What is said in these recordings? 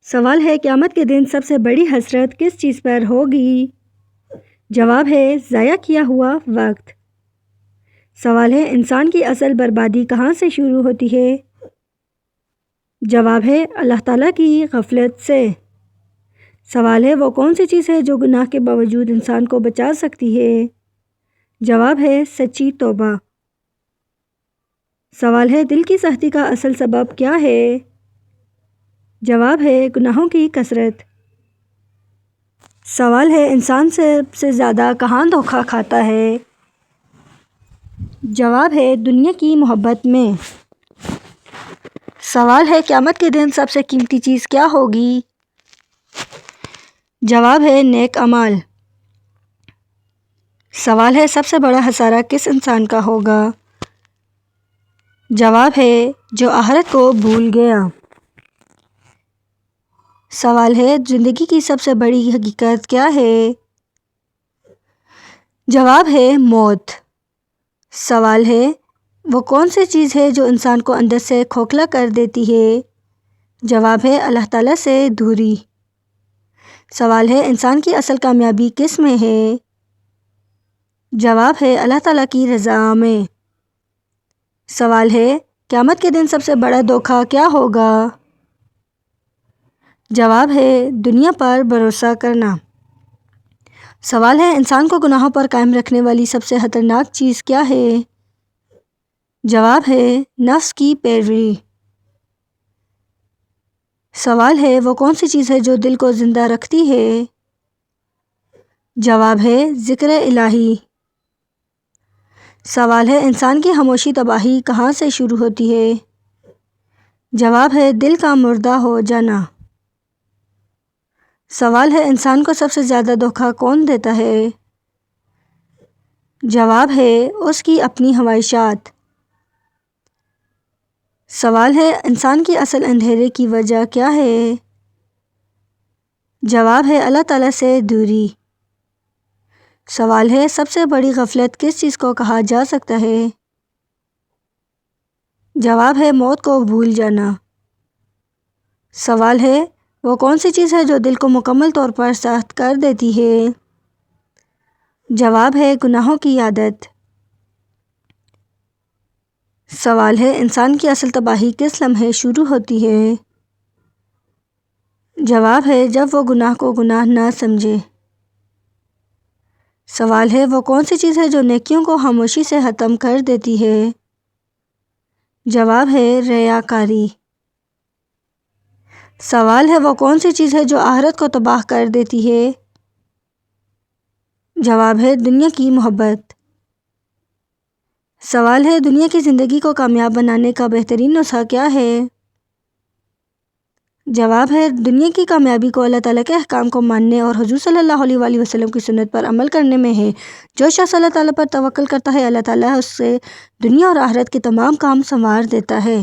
سوال ہے قیامت کے دن سب سے بڑی حسرت کس چیز پر ہوگی؟ جواب ہے ضائع کیا ہوا وقت۔ سوال ہے انسان کی اصل بربادی کہاں سے شروع ہوتی ہے؟ جواب ہے اللہ تعالیٰ کی غفلت سے۔ سوال ہے وہ کون سی چیز ہے جو گناہ کے باوجود انسان کو بچا سکتی ہے؟ جواب ہے سچی توبہ۔ سوال ہے دل کی سختی کا اصل سبب کیا ہے؟ جواب ہے گناہوں کی کثرت۔ سوال ہے انسان سب سے زیادہ کہاں دھوکہ کھاتا ہے؟ جواب ہے دنیا کی محبت میں۔ سوال ہے قیامت کے دن سب سے قیمتی چیز کیا ہوگی؟ جواب ہے نیک اعمال۔ سوال ہے سب سے بڑا خسارہ کس انسان کا ہوگا؟ جواب ہے جو آخرت کو بھول گیا۔ سوال ہے زندگی کی سب سے بڑی حقیقت کیا ہے؟ جواب ہے موت۔ سوال ہے وہ کون سی چیز ہے جو انسان کو اندر سے کھوکھلا کر دیتی ہے؟ جواب ہے اللہ تعالیٰ سے دوری۔ سوال ہے انسان کی اصل کامیابی کس میں ہے؟ جواب ہے اللہ تعالیٰ کی رضا میں۔ سوال ہے قیامت کے دن سب سے بڑا دھوکہ کیا ہوگا؟ جواب ہے دنیا پر بھروسہ کرنا۔ سوال ہے انسان کو گناہوں پر قائم رکھنے والی سب سے خطرناک چیز کیا ہے؟ جواب ہے نفس کی پیروی۔ سوال ہے وہ کون سی چیز ہے جو دل کو زندہ رکھتی ہے؟ جواب ہے ذکر الہی۔ سوال ہے انسان کی خاموشی تباہی کہاں سے شروع ہوتی ہے؟ جواب ہے دل کا مردہ ہو جانا۔ سوال ہے انسان کو سب سے زیادہ دھوکہ کون دیتا ہے؟ جواب ہے اس کی اپنی خواہشات۔ سوال ہے انسان کی اصل اندھیرے کی وجہ کیا ہے؟ جواب ہے اللہ تعالیٰ سے دوری۔ سوال ہے سب سے بڑی غفلت کس چیز کو کہا جا سکتا ہے؟ جواب ہے موت کو بھول جانا۔ سوال ہے وہ کون سی چیز ہے جو دل کو مکمل طور پر سخت کر دیتی ہے؟ جواب ہے گناہوں کی عادت۔ سوال ہے انسان کی اصل تباہی کس لمحے شروع ہوتی ہے؟ جواب ہے جب وہ گناہ کو گناہ نہ سمجھے۔ سوال ہے وہ کون سی چیز ہے جو نیکیوں کو خاموشی سے ختم کر دیتی ہے؟ جواب ہے ریاکاری۔ سوال ہے وہ کون سی چیز ہے جو آخرت کو تباہ کر دیتی ہے؟ جواب ہے دنیا کی محبت۔ سوال ہے دنیا کی زندگی کو کامیاب بنانے کا بہترین نسخہ کیا ہے؟ جواب ہے دنیا کی کامیابی کو اللہ تعالیٰ کے احکام کو ماننے اور حضور صلی اللہ علیہ وآلہ وسلم کی سنت پر عمل کرنے میں ہے۔ جو شخص اللہ تعالیٰ پر توکل کرتا ہے اللہ تعالیٰ اس سے دنیا اور آخرت کے تمام کام سنوار دیتا ہے۔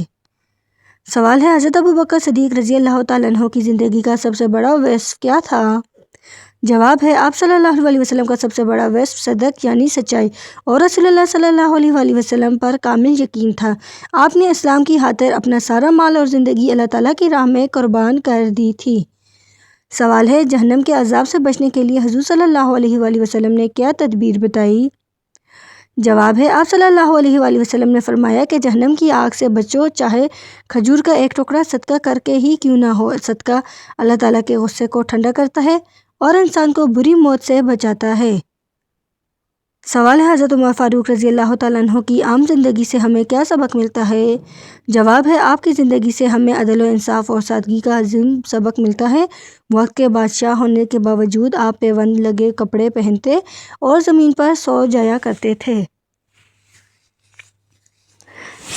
سوال ہے حضرت ابوبکر صدیق رضی اللہ تعالیٰ عنہ کی زندگی کا سب سے بڑا وصف کیا تھا؟ جواب ہے آپ صلی اللہ علیہ وسلم کا سب سے بڑا وصف صدق یعنی سچائی اور رسول اللہ صلی اللہ علیہ وآلہ وسلم پر کامل یقین تھا۔ آپ نے اسلام کی خاطر اپنا سارا مال اور زندگی اللہ تعالیٰ کی راہ میں قربان کر دی تھی۔ سوال ہے جہنم کے عذاب سے بچنے کے لیے حضور صلی اللہ علیہ وآلہ وسلم نے کیا تدبیر بتائی؟ جواب ہے آپ صلی اللہ علیہ وآلہ وسلم نے فرمایا کہ جہنم کی آگ سے بچو، چاہے کھجور کا ایک ٹکڑا صدقہ کر کے ہی کیوں نہ ہو۔ صدقہ اللہ تعالیٰ کے غصے کو ٹھنڈا کرتا ہے اور انسان کو بری موت سے بچاتا ہے۔ سوال ہے حضرت عمر فاروق رضی اللہ تعالیٰ عنہ کی عام زندگی سے ہمیں کیا سبق ملتا ہے؟ جواب ہے آپ کی زندگی سے ہمیں عدل و انصاف اور سادگی کا عظیم سبق ملتا ہے۔ وقت کے بادشاہ ہونے کے باوجود آپ پیوند لگے کپڑے پہنتے اور زمین پر سو جایا کرتے تھے۔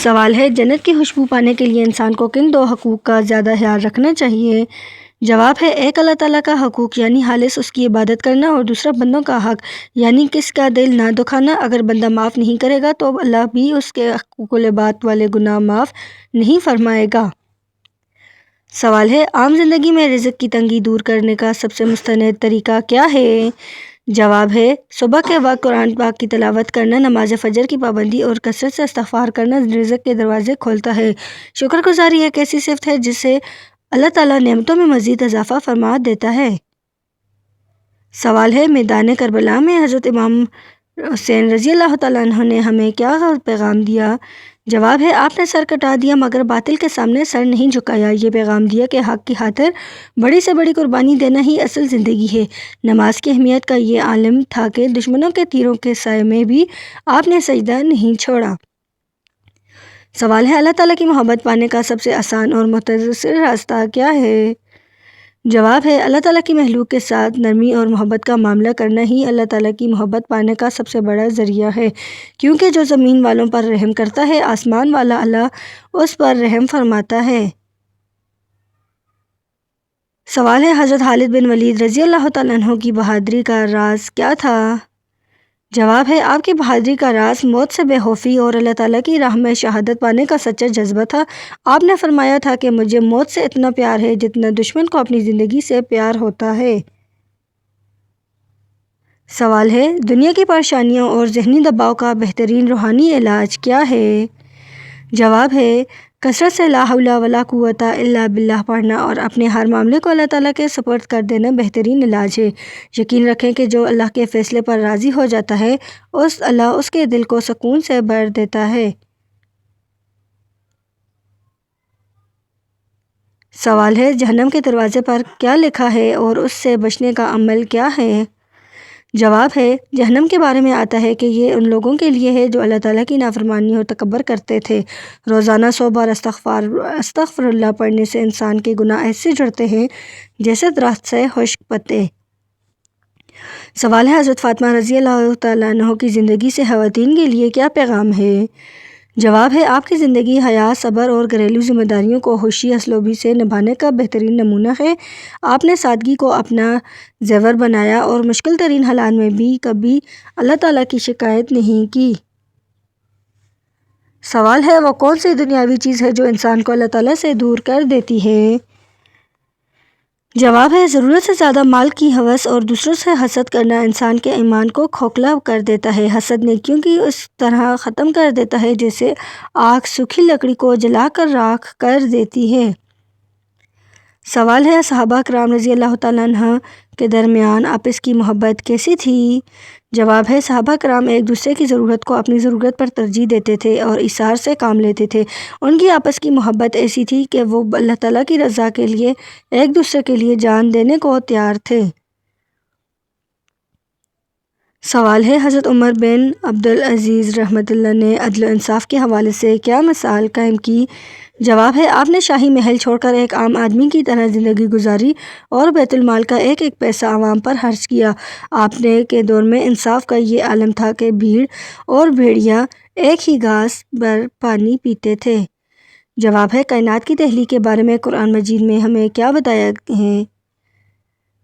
سوال ہے جنت کی خوشبو پانے کے لیے انسان کو کن دو حقوق کا زیادہ خیال رکھنا چاہیے؟ جواب ہے ایک اللہ تعالیٰ کا حقوق یعنی خالص اس کی عبادت کرنا، اور دوسرا بندوں کا حق یعنی کس کا دل نہ دکھانا۔ اگر بندہ معاف نہیں کرے گا تو اللہ بھی اس کے حقوق العباد والے گناہ معاف نہیں فرمائے گا۔ سوال ہے عام زندگی میں رزق کی تنگی دور کرنے کا سب سے مستند طریقہ کیا ہے؟ جواب ہے صبح کے وقت قرآن پاک کی تلاوت کرنا، نماز فجر کی پابندی اور کثرت سے استغفار کرنا رزق کے دروازے کھولتا ہے۔ شکر گزاری ایک ایسی صفت ہے جس سے اللہ تعالیٰ نعمتوں میں مزید اضافہ فرما دیتا ہے۔ سوال ہے، میدان کربلا میں حضرت امام حسین رضی اللہ تعالیٰ عنہ نے ہمیں کیا پیغام دیا؟ جواب ہے، آپ نے سر کٹا دیا مگر باطل کے سامنے سر نہیں جھکایا۔ یہ پیغام دیا کہ حق کی خاطر بڑی سے بڑی قربانی دینا ہی اصل زندگی ہے۔ نماز کی اہمیت کا یہ عالم تھا کہ دشمنوں کے تیروں کے سائے میں بھی آپ نے سجدہ نہیں چھوڑا۔ سوال ہے، اللہ تعالیٰ کی محبت پانے کا سب سے آسان اور مختصر راستہ کیا ہے؟ جواب ہے، اللہ تعالیٰ کی مخلوق کے ساتھ نرمی اور محبت کا معاملہ کرنا ہی اللہ تعالیٰ کی محبت پانے کا سب سے بڑا ذریعہ ہے، کیونکہ جو زمین والوں پر رحم کرتا ہے، آسمان والا اللہ اس پر رحم فرماتا ہے۔ سوال ہے، حضرت خالد بن ولید رضی اللہ تعالیٰ عنہ کی بہادری کا راز کیا تھا؟ جواب ہے، آپ کی بہادری کا راز موت سے بے خوفی اور اللہ تعالیٰ کی راہ میں شہادت پانے کا سچا جذبہ تھا۔ آپ نے فرمایا تھا کہ مجھے موت سے اتنا پیار ہے جتنا دشمن کو اپنی زندگی سے پیار ہوتا ہے۔ سوال ہے، دنیا کی پریشانیوں اور ذہنی دباؤ کا بہترین روحانی علاج کیا ہے؟ جواب ہے، کثرت سے لا حول ولا قوت الا باللہ پڑھنا اور اپنے ہر معاملے کو اللہ تعالیٰ کے سپرد کر دینا بہترین علاج ہے۔ یقین رکھیں کہ جو اللہ کے فیصلے پر راضی ہو جاتا ہے، اللہ اس کے دل کو سکون سے بھر دیتا ہے۔ سوال ہے، جہنم کے دروازے پر کیا لکھا ہے اور اس سے بچنے کا عمل کیا ہے؟ جواب ہے، جہنم کے بارے میں آتا ہے کہ یہ ان لوگوں کے لیے ہے جو اللہ تعالیٰ کی نافرمانی اور تکبر کرتے تھے۔ روزانہ 100 بار استغفر اللہ پڑھنے سے انسان کے گناہ ایسے جڑتے ہیں جیسے درخت سے خشک پتے۔ سوال ہے، حضرت فاطمہ رضی اللہ تعالیٰ عنہ کی زندگی سے خواتین کے لیے کیا پیغام ہے؟ جواب ہے، آپ کی زندگی حیا، صبر اور گھریلو ذمہ داریوں کو خوشی اسلوبی سے نبھانے کا بہترین نمونہ ہے۔ آپ نے سادگی کو اپنا زیور بنایا اور مشکل ترین حالات میں بھی کبھی اللہ تعالیٰ کی شکایت نہیں کی۔ سوال ہے، وہ کون سی دنیاوی چیز ہے جو انسان کو اللہ تعالیٰ سے دور کر دیتی ہے؟ جواب ہے، ضرورت سے زیادہ مال کی ہوس اور دوسروں سے حسد کرنا انسان کے ایمان کو کھوکھلا کر دیتا ہے۔ حسد نیکیوں کی اس طرح ختم کر دیتا ہے جیسے آگ سوکھی لکڑی کو جلا کر راکھ کر دیتی ہے۔ سوال ہے، صحابہ کرام رضی اللہ تعالیٰ عنہ کے درمیان آپس کی محبت کیسی تھی؟ جواب ہے، صحابہ کرام ایک دوسرے کی ضرورت کو اپنی ضرورت پر ترجیح دیتے تھے اور ایثار سے کام لیتے تھے۔ ان کی آپس کی محبت ایسی تھی کہ وہ اللہ تعالیٰ کی رضا کے لیے ایک دوسرے کے لیے جان دینے کو تیار تھے۔ سوال ہے، حضرت عمر بن عبدالعزیز رحمۃ اللہ نے عدل و انصاف کے حوالے سے کیا مثال قائم کی؟ جواب ہے، آپ نے شاہی محل چھوڑ کر ایک عام آدمی کی طرح زندگی گزاری اور بیت المال کا ایک ایک پیسہ عوام پر خرچ کیا۔ آپ نے کے دور میں انصاف کا یہ عالم تھا کہ بھیڑ اور بھیڑیا ایک ہی گھاس پر پانی پیتے تھے۔ جواب ہے، کائنات کی تخلیق کے بارے میں قرآن مجید میں ہمیں کیا بتایا ہے؟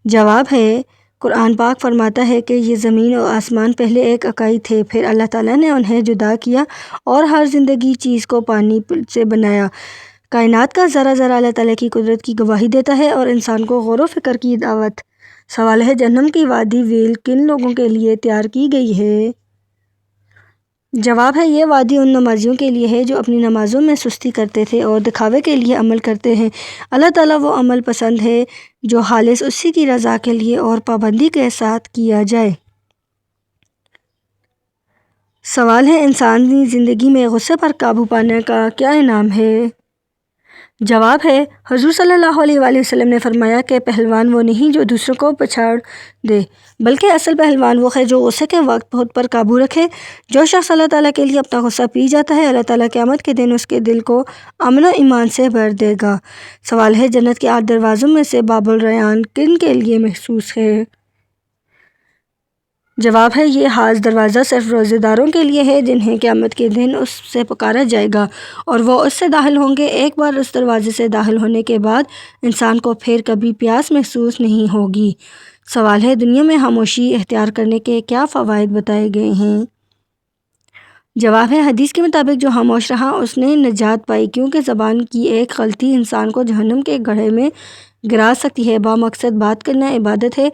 جواب ہے، قرآن پاک فرماتا ہے کہ یہ زمین اور آسمان پہلے ایک اکائی تھے، پھر اللہ تعالیٰ نے انہیں جدا کیا اور ہر زندگی چیز کو پانی سے بنایا۔ کائنات کا ذرہ ذرہ اللہ تعالیٰ کی قدرت کی گواہی دیتا ہے اور انسان کو غور و فکر کی دعوت۔ سوال ہے، جہنم کی وادی ویل کن لوگوں کے لیے تیار کی گئی ہے؟ جواب ہے، یہ وادی ان نمازیوں کے لیے ہے جو اپنی نمازوں میں سستی کرتے تھے اور دکھاوے کے لیے عمل کرتے ہیں۔ اللہ تعالیٰ وہ عمل پسند ہے جو خالص اسی کی رضا کے لیے اور پابندی کے ساتھ کیا جائے۔ سوال ہے، انسانی زندگی میں غصے پر قابو پانے کا کیا انعام ہے؟ جواب ہے، حضور صلی اللہ علیہ وآلہ وسلم نے فرمایا کہ پہلوان وہ نہیں جو دوسروں کو پچھاڑ دے، بلکہ اصل پہلوان وہ ہے جو غصے کے وقت خود پر قابو رکھے۔ جو شخص اللہ تعالیٰ کے لیے اپنا غصہ پی جاتا ہے، اللہ تعالیٰ قیامت کے دن اس کے دل کو امن و ایمان سے بھر دے گا۔ سوال ہے، جنت کے 8 دروازوں میں سے باب الریان کن کے لیے مخصوص ہے؟ جواب ہے، یہ خاص دروازہ صرف روزے داروں کے لیے ہے جنہیں قیامت کے دن اس سے پکارا جائے گا اور وہ اس سے داخل ہوں گے۔ ایک بار اس دروازے سے داخل ہونے کے بعد انسان کو پھر کبھی پیاس محسوس نہیں ہوگی۔ سوال ہے، دنیا میں خاموشی اختیار کرنے کے کیا فوائد بتائے گئے ہیں؟ جواب ہے، حدیث کے مطابق جو خاموش رہا اس نے نجات پائی، کیونکہ زبان کی ایک غلطی انسان کو جہنم کے گڑھے میں گرا سکتی ہے۔ بامقصد بات کرنا عبادت ہے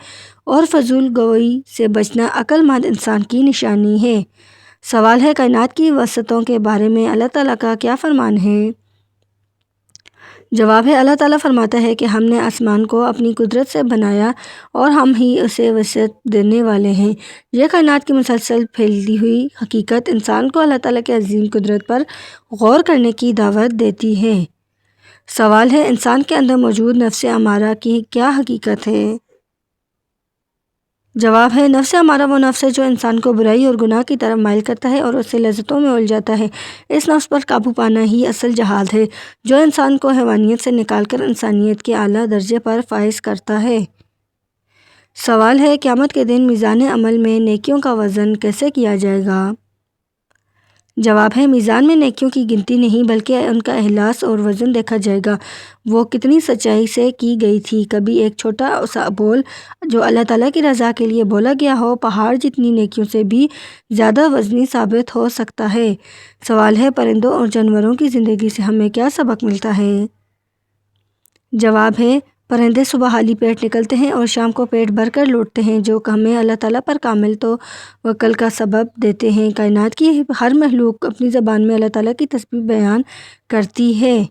اور فضول گوئی سے بچنا عقل مند انسان کی نشانی ہے۔ سوال ہے، کائنات کی وسعتوں کے بارے میں اللہ تعالیٰ کا کیا فرمان ہے؟ جواب ہے، اللہ تعالیٰ فرماتا ہے کہ ہم نے آسمان کو اپنی قدرت سے بنایا اور ہم ہی اسے وسعت دینے والے ہیں۔ یہ کائنات کی مسلسل پھیلتی ہوئی حقیقت انسان کو اللہ تعالیٰ کی عظیم قدرت پر غور کرنے کی دعوت دیتی ہے۔ سوال ہے، انسان کے اندر موجود نفس امارہ کی کیا حقیقت ہے؟ جواب ہے، نفس امارہ وہ نفس ہے جو انسان کو برائی اور گناہ کی طرف مائل کرتا ہے اور اسے لذتوں میں الجھاتا ہے۔ اس نفس پر قابو پانا ہی اصل جہاد ہے جو انسان کو حیوانیت سے نکال کر انسانیت کے اعلیٰ درجے پر فائز کرتا ہے۔ سوال ہے، قیامت کے دن میزان عمل میں نیکیوں کا وزن کیسے کیا جائے گا؟ جواب ہے، میزان میں نیکیوں کی گنتی نہیں بلکہ ان کا اخلاص اور وزن دیکھا جائے گا، وہ کتنی سچائی سے کی گئی تھی۔ کبھی ایک چھوٹا سا بول جو اللہ تعالیٰ کی رضا کے لیے بولا گیا ہو پہاڑ جتنی نیکیوں سے بھی زیادہ وزنی ثابت ہو سکتا ہے۔ سوال ہے، پرندوں اور جانوروں کی زندگی سے ہمیں کیا سبق ملتا ہے؟ جواب ہے، پرندے صبح خالی پیٹ نکلتے ہیں اور شام کو پیٹ بھر کر لوٹتے ہیں، جو ہمیں اللہ تعالیٰ پر کامل توکل کا سبب دیتے ہیں۔ کائنات کی ہر مخلوق اپنی زبان میں اللہ تعالیٰ کی تسبیح بیان کرتی ہے۔